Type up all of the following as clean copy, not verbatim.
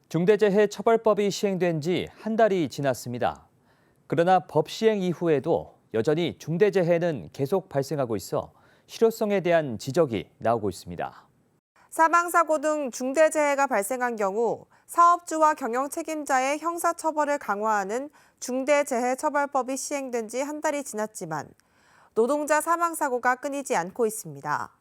중대재해처벌법이 시행된 지 한 달이 지났습니다. 그러나 법 시행 이후에도 여전히 중대재해는 계속 발생하고 있어 실효성에 대한 지적이 나오고 있습니다. 사망사고 등 중대재해가 발생한 경우 사업주와 경영 책임자의 형사처벌을 강화하는 중대재해처벌법이 시행된 지 한 달이 지났지만 노동자 사망사고가 끊이지 않고 있습니다.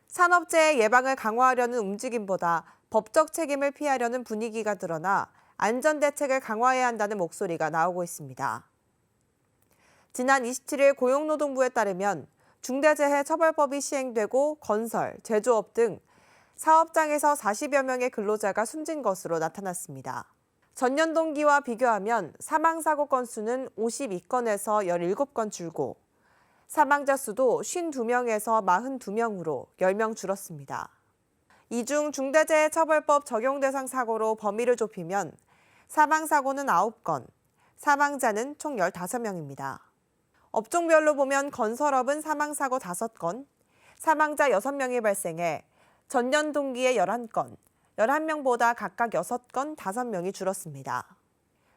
산업재해 예방을 강화하려는 움직임보다 법적 책임을 피하려는 분위기가 드러나 안전대책을 강화해야 한다는 목소리가 나오고 있습니다. 지난 27일 고용노동부에 따르면 중대재해처벌법이 시행되고 건설, 제조업 등 사업장에서 40여 명의 근로자가 숨진 것으로 나타났습니다. 전년 동기와 비교하면 사망사고 건수는 52건에서 17건 줄고 사망자 수도 52명에서 42명으로 10명 줄었습니다. 이 중 중대재해처벌법 적용 대상 사고로 범위를 좁히면 사망사고는 9건, 사망자는 총 15명입니다. 업종별로 보면 건설업은 사망사고 5건, 사망자 6명이 발생해 전년 동기에 11건, 11명보다 각각 6건, 5명이 줄었습니다.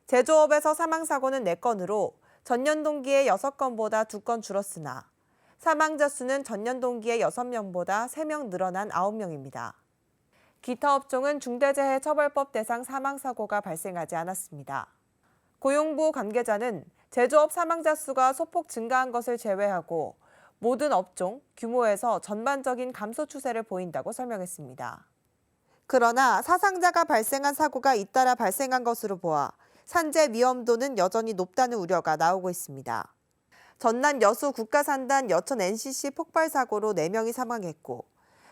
제조업에서 사망사고는 4건으로 전년 동기에 6건보다 2건 줄었으나 사망자 수는 전년 동기에 6명보다 3명 늘어난 9명입니다. 기타 업종은 중대재해처벌법 대상 사망사고가 발생하지 않았습니다. 고용부 관계자는 제조업 사망자 수가 소폭 증가한 것을 제외하고 모든 업종, 규모에서 전반적인 감소 추세를 보인다고 설명했습니다. 그러나 사상자가 발생한 사고가 잇따라 발생한 것으로 보아 산재 위험도는 여전히 높다는 우려가 나오고 있습니다. 전남 여수 국가산단 여천 NCC 폭발 사고로 4명이 사망했고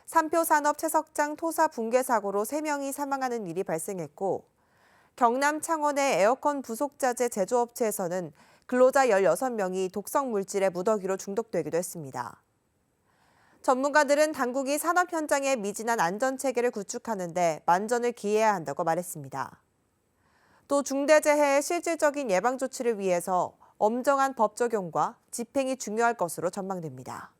삼표산업 채석장 토사 붕괴 사고로 3명이 사망하는 일이 발생했고 경남 창원의 에어컨 부속자재 제조업체에서는 근로자 16명이 독성 물질의 무더기로 중독되기도 했습니다. 전문가들은 당국이 산업 현장에 미진한 안전체계를 구축하는 데 만전을 기해야 한다고 말했습니다. 또 중대재해의 실질적인 예방 조치를 위해서 엄정한 법 적용과 집행이 중요할 것으로 전망됩니다.